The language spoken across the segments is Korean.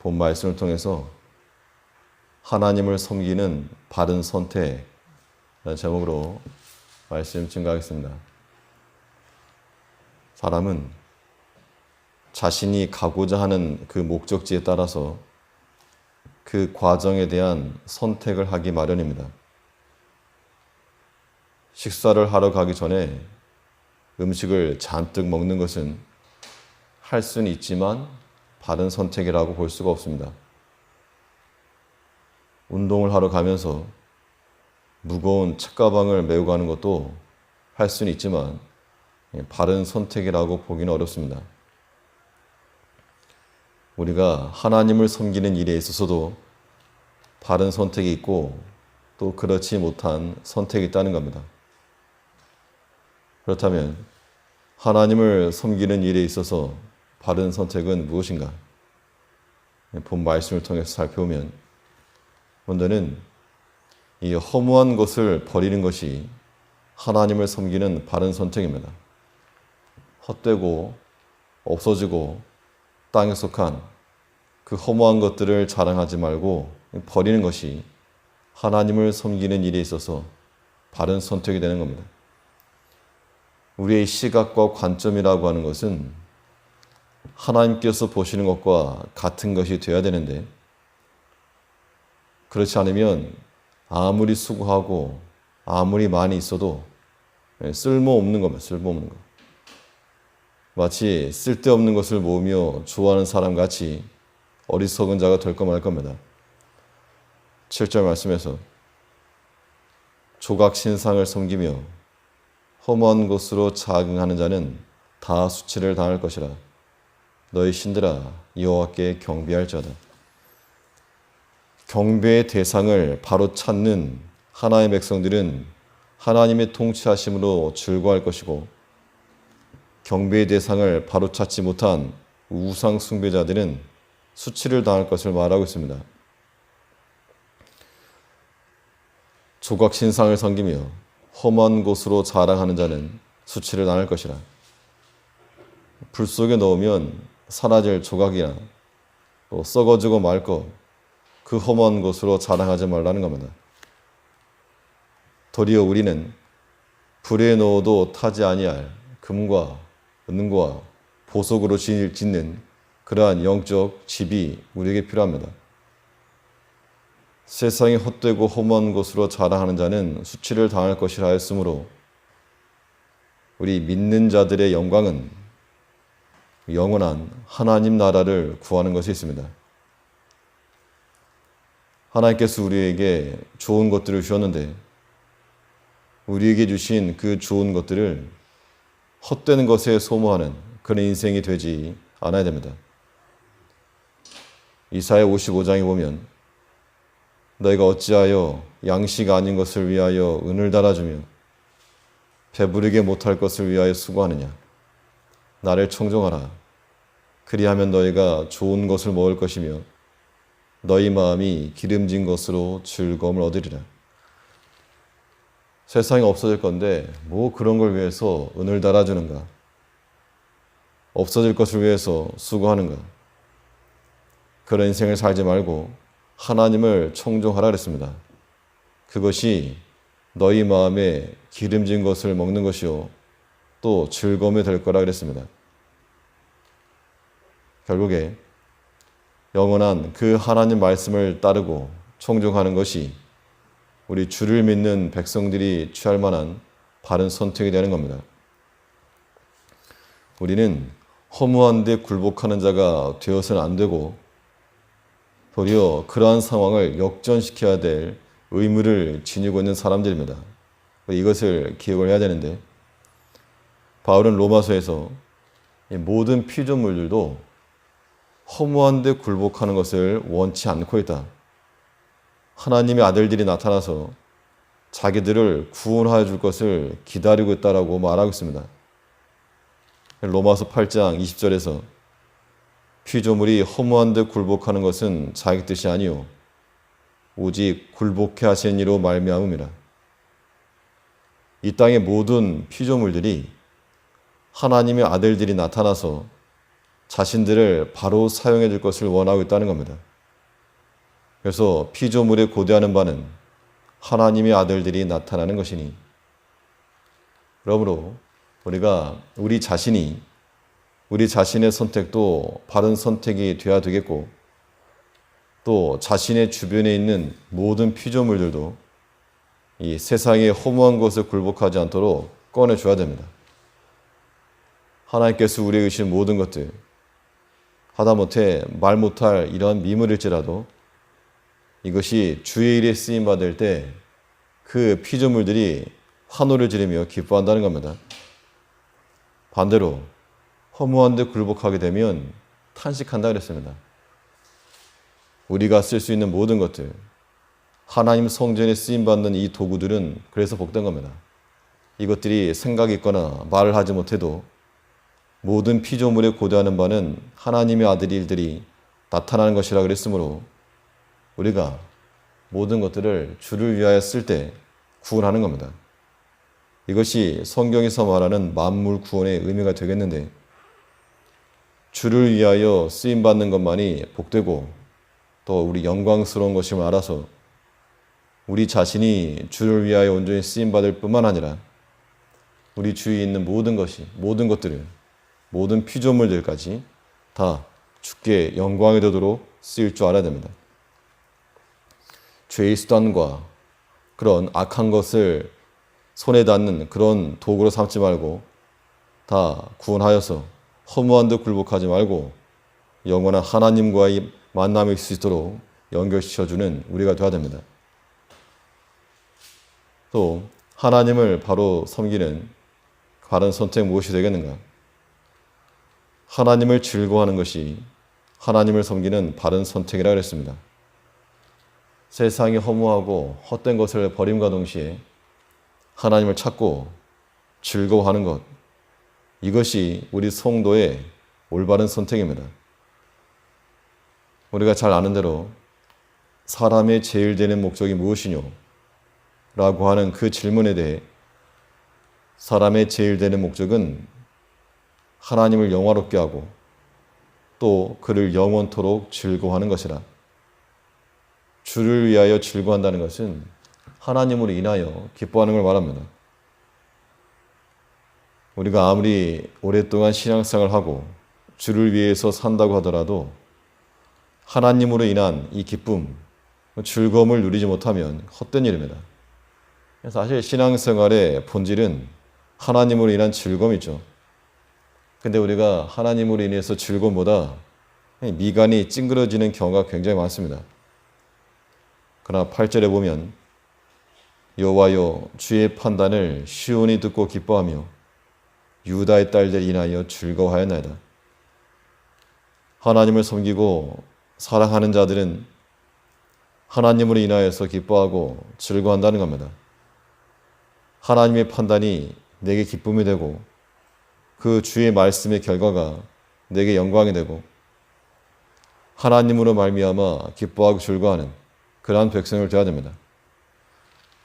본 말씀을 통해서 하나님을 섬기는 바른 선택 라는 제목으로 말씀 증거하겠습니다. 사람은 자신이 가고자 하는 그 목적지에 따라서 그 과정에 대한 선택을 하기 마련입니다. 식사를 하러 가기 전에 음식을 잔뜩 먹는 것은 할 수는 있지만 바른 선택이라고 볼 수가 없습니다. 운동을 하러 가면서 무거운 책가방을 메고 가는 것도 할 수는 있지만 바른 선택이라고 보기는 어렵습니다. 우리가 하나님을 섬기는 일에 있어서도 바른 선택이 있고 또 그렇지 못한 선택이 있다는 겁니다. 그렇다면 하나님을 섬기는 일에 있어서 바른 선택은 무엇인가? 본 말씀을 통해서 살펴보면 먼저는 이 허무한 것을 버리는 것이 하나님을 섬기는 바른 선택입니다. 헛되고 없어지고 땅에 속한 그 허무한 것들을 자랑하지 말고 버리는 것이 하나님을 섬기는 일에 있어서 바른 선택이 되는 겁니다. 우리의 시각과 관점이라고 하는 것은 하나님께서 보시는 것과 같은 것이 되어야 되는데 그렇지 않으면 아무리 수고하고 아무리 많이 있어도 쓸모없는 겁니다. 쓸모없는 것. 마치 쓸데없는 것을 모으며 좋아하는 사람 같이 어리석은 자가 될까 말 겁니다. 7절 말씀에서 조각 신상을 섬기며 허무한 것으로 자긍하는 자는 다 수치를 당할 것이라. 너희 신들아 여호와께 경배할지어다. 경배의 대상을 바로 찾는 하나님의 백성들은 하나님의 통치하심으로 즐거워할 것이고 경배의 대상을 바로 찾지 못한 우상 숭배자들은 수치를 당할 것을 말하고 있습니다. 조각 신상을 섬기며 험한 곳으로 자랑하는 자는 수치를 당할 것이라. 불 속에 넣으면 사라질 조각이나 또 썩어지고 말 것, 그 험한 곳으로 자랑하지 말라는 겁니다. 도리어 우리는 불에 넣어도 타지 아니할 금과 은과 보석으로 짓는 그러한 영적 집이 우리에게 필요합니다. 세상이 헛되고 험한 곳으로 자랑하는 자는 수치를 당할 것이라 했으므로 우리 믿는 자들의 영광은 영원한 하나님 나라를 구하는 것이 있습니다. 하나님께서 우리에게 좋은 것들을 주셨는데 우리에게 주신 그 좋은 것들을 헛되는 것에 소모하는 그런 인생이 되지 않아야 됩니다. 이사야 55장에 보면 너희가 어찌하여 양식 아닌 것을 위하여 은을 달아주며 배부르게 못할 것을 위하여 수고하느냐. 나를 청종하라. 그리하면 너희가 좋은 것을 먹을 것이며 너희 마음이 기름진 것으로 즐거움을 얻으리라. 세상이 없어질 건데 뭐 그런 걸 위해서 은을 달아주는가? 없어질 것을 위해서 수고하는가? 그런 인생을 살지 말고 하나님을 청종하라 그랬습니다. 그것이 너희 마음에 기름진 것을 먹는 것이요 또 즐거움이 될 거라 그랬습니다. 결국에 영원한 그 하나님 말씀을 따르고 청종하는 것이 우리 주를 믿는 백성들이 취할 만한 바른 선택이 되는 겁니다. 우리는 허무한 데 굴복하는 자가 되어서는 안 되고 도리어 그러한 상황을 역전시켜야 될 의무를 지니고 있는 사람들입니다. 이것을 기억을 해야 되는데 바울은 로마서에서 모든 피조물들도 허무한 데 굴복하는 것을 원치 않고 있다. 하나님의 아들들이 나타나서 자기들을 구원하여 줄 것을 기다리고 있다라고 말하고 있습니다. 로마서 8장 20절에서 피조물이 허무한 데 굴복하는 것은 자기 뜻이 아니요 오직 굴복해 하시는 이로 말미암음이라. 이 땅의 모든 피조물들이 하나님의 아들들이 나타나서 자신들을 바로 사용해 줄 것을 원하고 있다는 겁니다. 그래서 피조물에 고대하는 바는 하나님의 아들들이 나타나는 것이니, 그러므로 우리가 우리 자신의 선택도 바른 선택이 되어야 되겠고, 또 자신의 주변에 있는 모든 피조물들도 이 세상의 허무한 것에 굴복하지 않도록 꺼내줘야 됩니다. 하나님께서 우리에게 주신 모든 것들, 하다못해 말 못할 이러한 미물일지라도 이것이 주의 일에 쓰임받을 때 그 피조물들이 환호를 지르며 기뻐한다는 겁니다. 반대로 허무한 데 굴복하게 되면 탄식한다 그랬습니다. 우리가 쓸 수 있는 모든 것들, 하나님 성전에 쓰임받는 이 도구들은 그래서 복된 겁니다. 이것들이 생각이 있거나 말을 하지 못해도 모든 피조물에 고대하는 바는 하나님의 아들들이 나타나는 것이라 그랬으므로 우리가 모든 것들을 주를 위하여 쓸 때 구원하는 겁니다. 이것이 성경에서 말하는 만물 구원의 의미가 되겠는데, 주를 위하여 쓰임받는 것만이 복되고 또 우리 영광스러운 것임을 알아서 우리 자신이 주를 위하여 온전히 쓰임받을 뿐만 아니라 우리 주위에 있는 모든 것들을, 모든 피조물들까지 다 주께 영광이 되도록 쓰일 줄 알아야 됩니다. 죄의 수단과 그런 악한 것을 손에 닿는 그런 도구로 삼지 말고 다 구원하여서 허무한 데 굴복하지 말고 영원한 하나님과의 만남이 있을 수 있도록 연결시켜주는 우리가 되어야 됩니다. 또 하나님을 바로 섬기는 바른 선택 무엇이 되겠는가? 하나님을 즐거워하는 것이 하나님을 섬기는 바른 선택이라 그랬습니다. 세상이 허무하고 헛된 것을 버림과 동시에 하나님을 찾고 즐거워하는 것, 이것이 우리 성도의 올바른 선택입니다. 우리가 잘 아는 대로 사람의 제일 되는 목적이 무엇이뇨? 라고 하는 그 질문에 대해 사람의 제일 되는 목적은 하나님을 영화롭게 하고 또 그를 영원토록 즐거워하는 것이라. 주를 위하여 즐거워한다는 것은 하나님으로 인하여 기뻐하는 걸 말합니다. 우리가 아무리 오랫동안 신앙생활을 하고 주를 위해서 산다고 하더라도 하나님으로 인한 이 기쁨, 즐거움을 누리지 못하면 헛된 일입니다. 사실 신앙생활의 본질은 하나님으로 인한 즐거움이죠. 근데 우리가 하나님으로 인해서 즐거움보다 미간이 찡그러지는 경우가 굉장히 많습니다. 그러나 8절에 보면 여호와여 주의 판단을 시온이 듣고 기뻐하며 유다의 딸들이 인하여 즐거워하였나이다. 하나님을 섬기고 사랑하는 자들은 하나님으로 인하여서 기뻐하고 즐거워한다는 겁니다. 하나님의 판단이 내게 기쁨이 되고 그 주의 말씀의 결과가 내게 영광이 되고 하나님으로 말미암아 기뻐하고 즐거워하는 그러한 백성을 되어야 됩니다.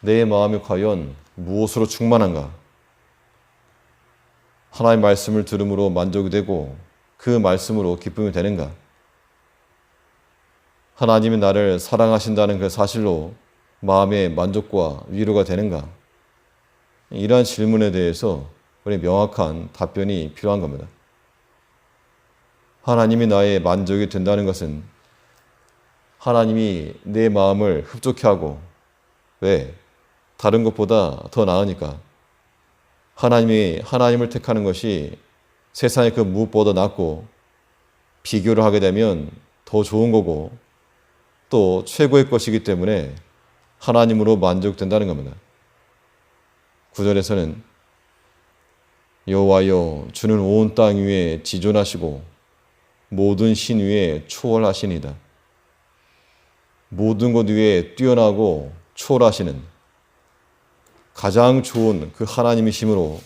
내 마음이 과연 무엇으로 충만한가? 하나님의 말씀을 들음으로 만족이 되고 그 말씀으로 기쁨이 되는가? 하나님이 나를 사랑하신다는 그 사실로 마음의 만족과 위로가 되는가? 이러한 질문에 대해서 우리 명확한 답변이 필요한 겁니다. 하나님이 나의 만족이 된다는 것은 하나님이 내 마음을 흡족해 하고, 왜? 다른 것보다 더 나으니까. 하나님을 택하는 것이 세상의 그 무엇보다 낫고, 비교를 하게 되면 더 좋은 거고 또 최고의 것이기 때문에 하나님으로 만족된다는 겁니다. 9절에서는 여호와여 주는 온 땅 위에 지존하시고 모든 신 위에 초월하시니이다. 모든 것 위에 뛰어나고 초월하시는 가장 좋은 그 하나님이심으로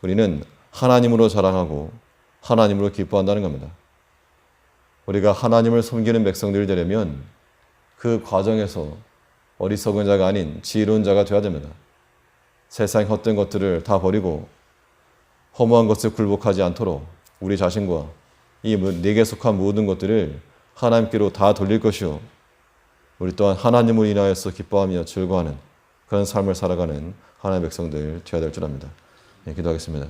우리는 하나님으로 자랑하고 하나님으로 기뻐한다는 겁니다. 우리가 하나님을 섬기는 백성들이 되려면 그 과정에서 어리석은 자가 아닌 지혜로운 자가 되어야 됩니다. 세상의 헛된 것들을 다 버리고 허무한 것에 굴복하지 않도록 우리 자신과 이 내게 속한 모든 것들을 하나님께로 다 돌릴 것이요. 우리 또한 하나님을 인하여서 기뻐하며 즐거워하는 그런 삶을 살아가는 하나님의 백성들 되어야 될 줄 압니다. 네, 기도하겠습니다.